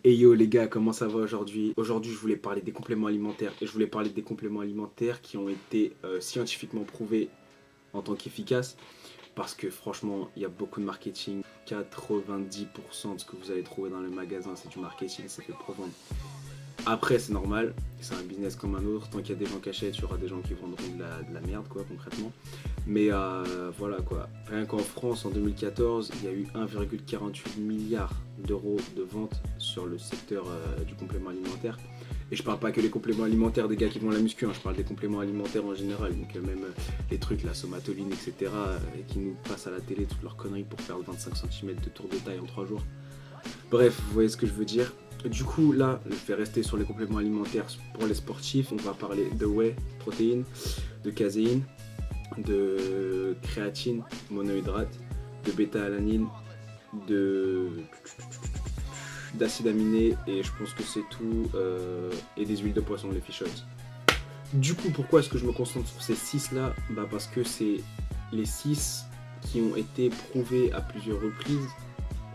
Et yo les gars, comment ça va aujourd'hui? Aujourd'hui je voulais parler des compléments alimentaires et je voulais parler des compléments alimentaires qui ont été scientifiquement prouvés en tant qu'efficaces parce que franchement il y a beaucoup de marketing. 90% de ce que vous allez trouver dans le magasin c'est du marketing, c'est fait pour vendre. Après c'est normal, c'est un business comme un autre, tant qu'il y a des gens qui achètent, il y aura des gens qui vendront de la merde quoi concrètement. Mais voilà quoi, rien qu'en France en 2014, il y a eu 1,48 milliard d'euros de ventes sur le secteur du complément alimentaire. Et je parle pas que les compléments alimentaires des gars qui vont à la muscu, hein, je parle des compléments alimentaires en général, donc même les trucs, la somatoline, etc., qui nous passent à la télé toutes leurs conneries pour faire 25 cm de tour de taille en 3 jours. Bref, vous voyez ce que je veux dire. Du coup, là, je vais rester sur les compléments alimentaires pour les sportifs. On va parler de whey, protéines, de caséine, de créatine, monohydrate, de bêta-alanine, d'acide aminé et je pense que c'est tout, et des huiles de poisson, les fish oils. Du coup, pourquoi est-ce que je me concentre sur ces 6 là? Parce que c'est les 6 qui ont été prouvés à plusieurs reprises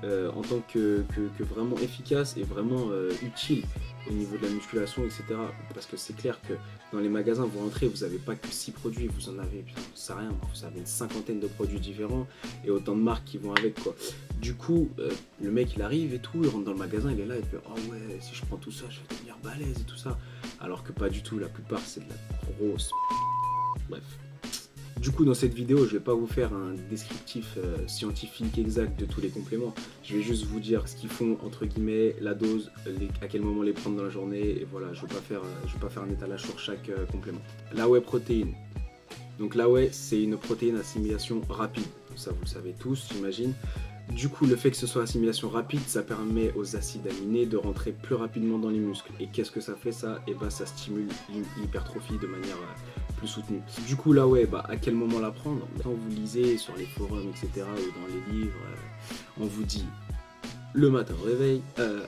en tant que vraiment efficace et vraiment utile au niveau de la musculation, etc. Parce que c'est clair que dans les magasins, vous rentrez, vous n'avez pas que 6 produits, vous en avez, putain, ça rien, vous avez une cinquantaine de produits différents et autant de marques qui vont avec quoi. Du coup, le mec il arrive et tout, il rentre dans le magasin, il est là, il fait oh ouais, si je prends tout ça, je vais devenir balèze et tout ça. Alors que pas du tout, la plupart c'est de la grosse. Bref. Du coup, dans cette vidéo, je vais pas vous faire un descriptif scientifique exact de tous les compléments. Je vais juste vous dire ce qu'ils font, entre guillemets, la dose, à quel moment les prendre dans la journée. Et voilà, je vais pas faire un étalage sur chaque complément. La whey protéine. Donc la whey, c'est une protéine assimilation rapide. Ça, vous le savez tous, j'imagine. Du coup, le fait que ce soit assimilation rapide, ça permet aux acides aminés de rentrer plus rapidement dans les muscles. Et qu'est-ce que ça fait ça? Et ça stimule l'hypertrophie de manière plus soutenue. Du coup, là, ouais, à quel moment la prendre? Quand vous lisez sur les forums, etc., ou dans les livres, on vous dit le matin au réveil,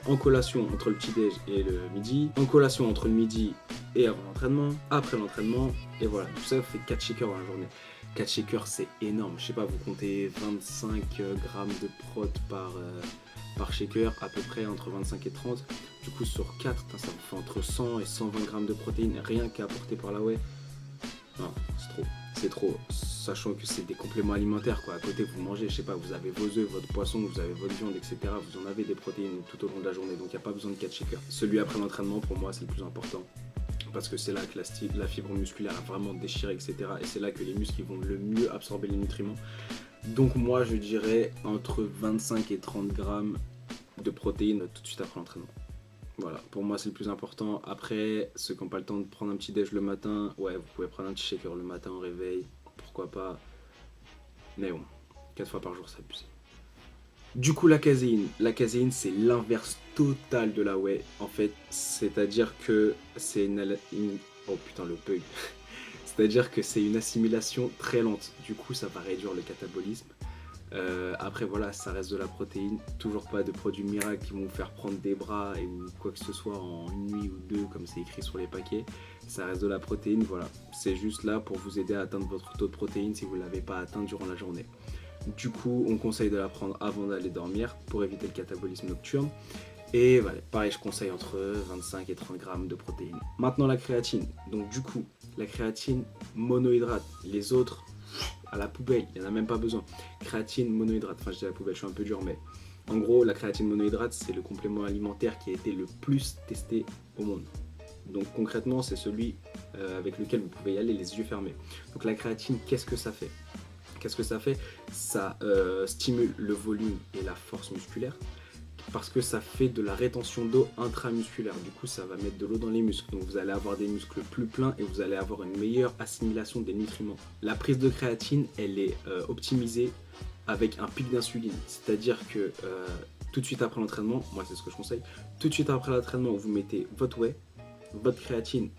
en collation entre le petit-déj et le midi, en collation entre le midi et avant l'entraînement, après l'entraînement, et voilà, tout ça fait 4 shakers dans la journée. 4 shakers c'est énorme, je sais pas, vous comptez 25 grammes de prot par shaker, à peu près entre 25 et 30. Du coup sur 4, ça vous fait entre 100 et 120 grammes de protéines, rien qu'à apporter par la whey. Non, c'est trop, sachant que c'est des compléments alimentaires quoi. À côté vous mangez, je sais pas, vous avez vos œufs, votre poisson, vous avez votre viande, etc. Vous en avez des protéines tout au long de la journée, donc il n'y a pas besoin de 4 shakers. Celui après l'entraînement pour moi c'est le plus important. Parce que c'est là que la fibre musculaire a vraiment déchiré, etc. Et c'est là que les muscles vont le mieux absorber les nutriments. Donc moi je dirais entre 25 et 30 grammes de protéines tout de suite après l'entraînement. Voilà, pour moi c'est le plus important. Après, ceux qui n'ont pas le temps de prendre un petit déj le matin, ouais, vous pouvez prendre un petit shaker le matin au réveil, pourquoi pas. Mais bon, 4 fois par jour c'est abusé. Du coup, la caséine c'est l'inverse total de la whey, en fait, c'est-à-dire que c'est oh putain, le bug. C'est-à-dire que c'est une assimilation très lente, du coup ça va réduire le catabolisme. Après voilà, ça reste de la protéine, toujours pas de produits miracles qui vont vous faire prendre des bras ou quoi que ce soit en une nuit ou deux comme c'est écrit sur les paquets. Ça reste de la protéine, voilà, c'est juste là pour vous aider à atteindre votre taux de protéines si vous ne l'avez pas atteint durant la journée. Du coup, on conseille de la prendre avant d'aller dormir pour éviter le catabolisme nocturne. Et voilà, pareil, je conseille entre 25 et 30 grammes de protéines. Maintenant, la créatine. Donc du coup, la créatine monohydrate. Les autres, à la poubelle, il n'y en a même pas besoin. Créatine monohydrate. Enfin, je dis à la poubelle, je suis un peu dur, mais en gros, la créatine monohydrate, c'est le complément alimentaire qui a été le plus testé au monde. Donc concrètement, c'est celui avec lequel vous pouvez y aller les yeux fermés. Donc la créatine, qu'est-ce que ça fait? Ça stimule le volume et la force musculaire parce que ça fait de la rétention d'eau intramusculaire. Du coup, ça va mettre de l'eau dans les muscles. Donc vous allez avoir des muscles plus pleins et vous allez avoir une meilleure assimilation des nutriments. La prise de créatine, elle est optimisée avec un pic d'insuline. C'est-à-dire que tout de suite après l'entraînement, moi c'est ce que je conseille, tout de suite après l'entraînement, vous mettez votre whey, votre créatine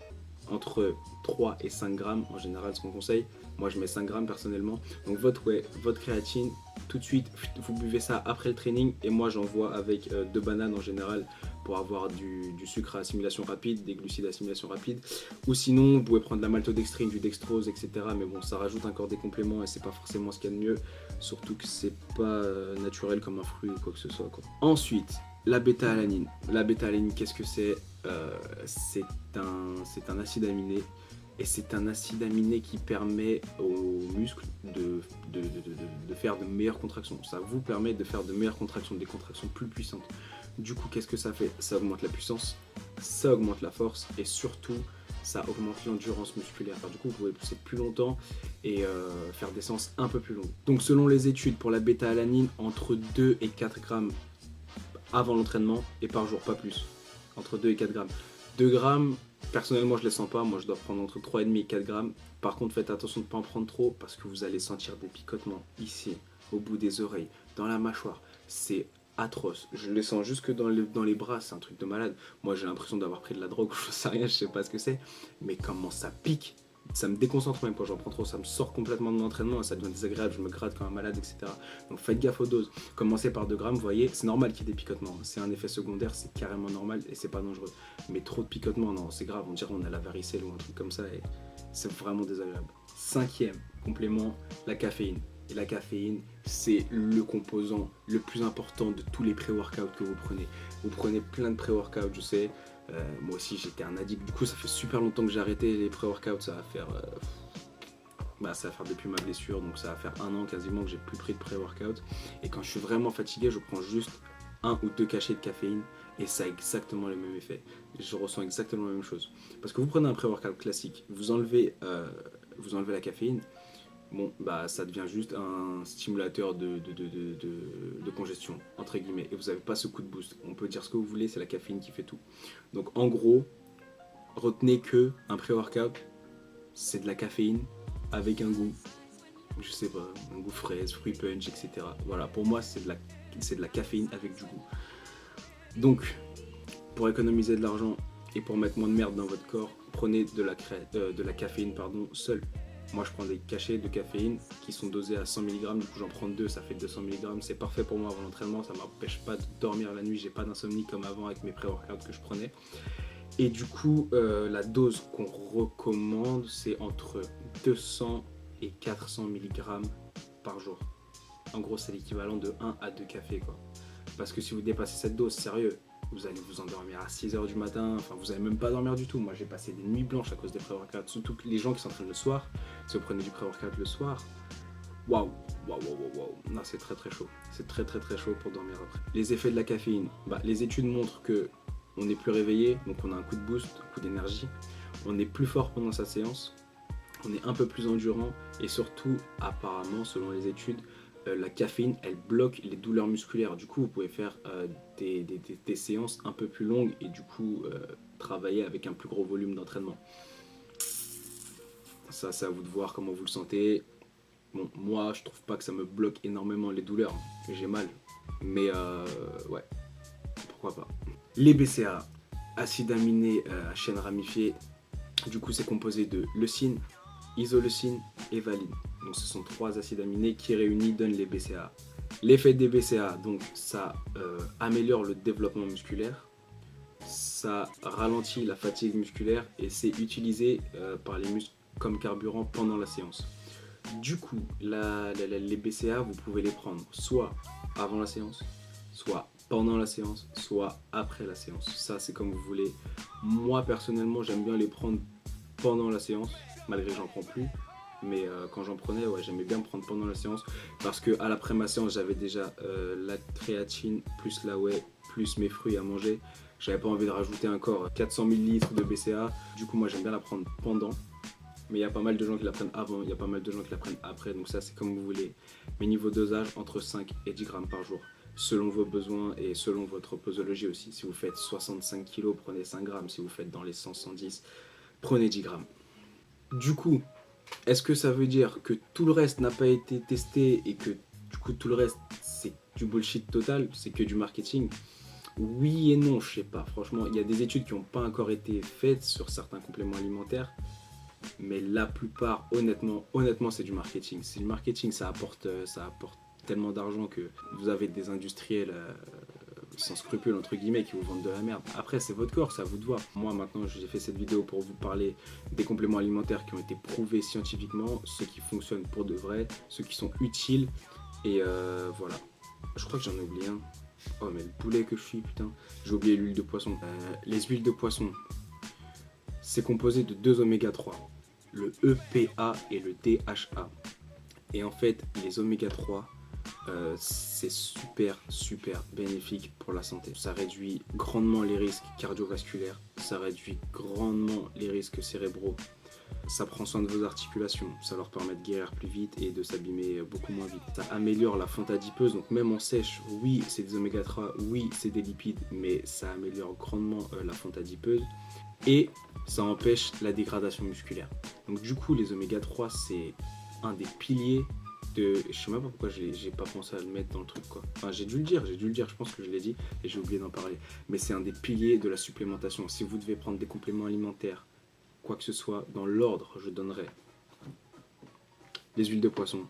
entre 3 et 5 grammes en général, ce qu'on conseille. Moi je mets 5 grammes personnellement. Donc votre whey, votre créatine, tout de suite vous buvez ça après le training. Et moi j'envoie avec 2 bananes en général pour avoir du sucre à assimilation rapide, des glucides à assimilation rapide. Ou sinon vous pouvez prendre de la maltodextrine, du dextrose, etc. Mais bon, ça rajoute encore des compléments et c'est pas forcément ce qu'il y a de mieux. Surtout que c'est pas naturel comme un fruit ou quoi que ce soit quoi. Ensuite, La bêta-alanine. La bêta-alanine, qu'est-ce que c'est? C'est un acide aminé. Et c'est un acide aminé qui permet aux muscles de faire de meilleures contractions. Ça vous permet de faire de meilleures contractions, des contractions plus puissantes. Du coup, qu'est-ce que ça fait? Ça augmente la puissance, ça augmente la force et surtout, ça augmente l'endurance musculaire. Enfin, du coup, vous pouvez pousser plus longtemps et faire des séances un peu plus longues. Donc, selon les études, pour la bêta-alanine, entre 2 et 4 grammes avant l'entraînement et par jour, pas plus. Entre 2 et 4 grammes. 2 grammes, personnellement, je les sens pas. Moi, je dois prendre entre 3,5 et 4 grammes. Par contre, faites attention de ne pas en prendre trop parce que vous allez sentir des picotements ici, au bout des oreilles, dans la mâchoire. C'est atroce. Je les sens jusque dans les bras, c'est un truc de malade. Moi, j'ai l'impression d'avoir pris de la drogue, je sais rien, je sais pas ce que c'est. Mais comment ça pique, ça me déconcentre même quand j'en prends trop, ça me sort complètement de mon entraînement, ça devient désagréable, je me gratte comme un malade, etc. Donc faites gaffe aux doses. Commencez par 2 grammes, vous voyez, c'est normal qu'il y ait des picotements. C'est un effet secondaire, c'est carrément normal et c'est pas dangereux. Mais trop de picotements, non, c'est grave, on dirait qu'on a la varicelle ou un truc comme ça et c'est vraiment désagréable. 5e complément, la caféine. Et la caféine, c'est le composant le plus important de tous les pré-workouts que vous prenez. Vous prenez plein de pré-workouts, je sais. Moi aussi, j'étais un addict. Du coup, ça fait super longtemps que j'ai arrêté les pré-workouts. Ça va faire depuis ma blessure. Donc, ça va faire 1 an quasiment que j'ai plus pris de pré-workout. Et quand je suis vraiment fatigué, je prends juste 1 ou 2 cachets de caféine. Et ça a exactement le même effet. Je ressens exactement la même chose. Parce que vous prenez un pré-workout classique, vous enlevez la caféine. Bon, bah ça devient juste un stimulateur de congestion, entre guillemets, et vous n'avez pas ce coup de boost. On peut dire ce que vous voulez, c'est la caféine qui fait tout. Donc en gros, retenez que un pré-workout, c'est de la caféine avec un goût, je sais pas, un goût fraise, fruit punch, etc. Voilà, pour moi, c'est de la caféine avec du goût. Donc, pour économiser de l'argent et pour mettre moins de merde dans votre corps, prenez de la caféine seule. Moi, je prends des cachets de caféine qui sont dosés à 100 mg. Du coup, j'en prends 2, ça fait 200 mg. C'est parfait pour moi avant l'entraînement. Ça ne m'empêche pas de dormir la nuit. J'ai pas d'insomnie comme avant avec mes pré-workouts que je prenais. Et du coup, la dose qu'on recommande, c'est entre 200 et 400 mg par jour. En gros, c'est l'équivalent de 1 à 2 cafés, quoi. Parce que si vous dépassez cette dose, sérieux, vous allez vous endormir à 6h du matin, enfin vous n'allez même pas dormir du tout. Moi j'ai passé des nuits blanches à cause des pré-workouts, surtout les gens qui s'entraînent le soir. Si vous prenez du pré-workout le soir, waouh, non, c'est très très chaud, c'est très chaud pour dormir après. Les effets de la caféine, les études montrent que on est plus réveillé, donc on a un coup de boost, un coup d'énergie, on est plus fort pendant sa séance, on est un peu plus endurant et surtout apparemment selon les études, la caféine, elle bloque les douleurs musculaires. Du coup, vous pouvez faire des séances un peu plus longues et du coup, travailler avec un plus gros volume d'entraînement. Ça, c'est à vous de voir comment vous le sentez. Bon, moi, je trouve pas que ça me bloque énormément les douleurs. J'ai mal. Mais ouais, pourquoi pas. Les BCAA, acides aminés à chaîne ramifiée. Du coup, c'est composé de leucine, isoleucine et valine. Donc ce sont 3 acides aminés qui réunis donnent les BCAA. L'effet des BCAA, donc ça améliore le développement musculaire, ça ralentit la fatigue musculaire et c'est utilisé par les muscles comme carburant pendant la séance. Du coup, les BCAA, vous pouvez les prendre soit avant la séance, soit pendant la séance, soit après la séance. Ça, c'est comme vous voulez. Moi, personnellement, j'aime bien les prendre pendant la séance, malgré que j'en prends plus. Mais quand j'en prenais, ouais, j'aimais bien me prendre pendant la séance parce que après ma séance, j'avais déjà la créatine, plus la whey, plus mes fruits à manger. J'avais pas envie de rajouter encore 400 ml de BCA. Du coup, moi, j'aime bien la prendre pendant. Mais il y a pas mal de gens qui la prennent avant, il y a pas mal de gens qui la prennent après. Donc ça, c'est comme vous voulez. Mais niveau dosage, entre 5 et 10 grammes par jour. Selon vos besoins et selon votre posologie aussi. Si vous faites 65 kg, prenez 5 grammes. Si vous faites dans les 100-110, prenez 10 grammes. Du coup, est-ce que ça veut dire que tout le reste n'a pas été testé et que du coup tout le reste c'est du bullshit total, c'est que du marketing? Oui et non, je sais pas. Franchement, il y a des études qui n'ont pas encore été faites sur certains compléments alimentaires, mais la plupart, honnêtement, c'est du marketing. C'est du marketing, ça apporte tellement d'argent que vous avez des industriels sans scrupules entre guillemets qui vous vendent de la merde. Après, c'est votre corps, c'est à vous de voir. Moi maintenant, j'ai fait cette vidéo pour vous parler des compléments alimentaires qui ont été prouvés scientifiquement, ceux qui fonctionnent pour de vrai, ceux qui sont utiles et voilà. Je crois que j'en ai oublié un. Oh mais le boulet que je suis, putain. J'ai oublié l'huile de poisson. Les huiles de poisson, c'est composé de 2 oméga 3, le EPA et le DHA. Et en fait, les oméga 3, c'est super bénéfique pour la santé. Ça réduit grandement les risques cardiovasculaires, ça réduit grandement les risques cérébraux. Ça prend soin de vos articulations, ça leur permet de guérir plus vite et de s'abîmer beaucoup moins vite. Ça améliore la fonte adipeuse, donc même en sèche, oui c'est des oméga 3, oui c'est des lipides, mais ça améliore grandement la fonte adipeuse et ça empêche la dégradation musculaire. Donc du coup les oméga 3 c'est un des piliers de... Je sais même pas pourquoi j'ai pas pensé à le mettre dans le truc quoi. Enfin j'ai dû le dire, je pense que je l'ai dit et j'ai oublié d'en parler. Mais c'est un des piliers de la supplémentation. Si vous devez prendre des compléments alimentaires, quoi que ce soit, dans l'ordre, je donnerai les huiles de poisson,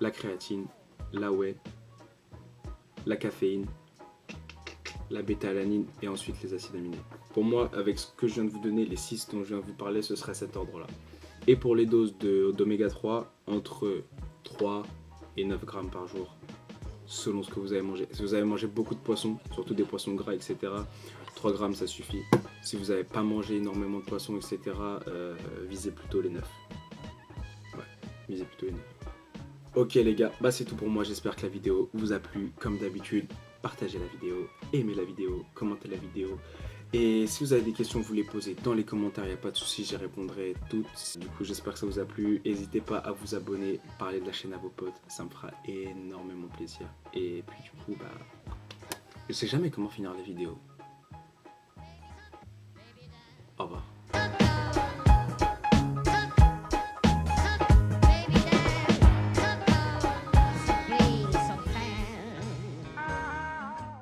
la créatine, la whey, la caféine, la bêta-alanine et ensuite les acides aminés. Pour moi, avec ce que je viens de vous donner, les 6 dont je viens de vous parler, ce serait cet ordre-là. Et pour les doses d'oméga 3, entre 3 et 9 grammes par jour, selon ce que vous avez mangé. Si vous avez mangé beaucoup de poissons, surtout des poissons gras, etc., 3 grammes ça suffit. Si vous n'avez pas mangé énormément de poissons, etc., visez plutôt les 9. Ouais, visez plutôt les 9. Ok les gars, bah c'est tout pour moi, j'espère que la vidéo vous a plu. Comme d'habitude, partagez la vidéo, aimez la vidéo, commentez la vidéo. Et si vous avez des questions, vous les posez dans les commentaires, il n'y a pas de souci, j'y répondrai toutes. Du coup, j'espère que ça vous a plu. N'hésitez pas à vous abonner, parler de la chaîne à vos potes, ça me fera énormément plaisir. Et puis du coup, bah, je sais jamais comment finir la vidéo. Au revoir.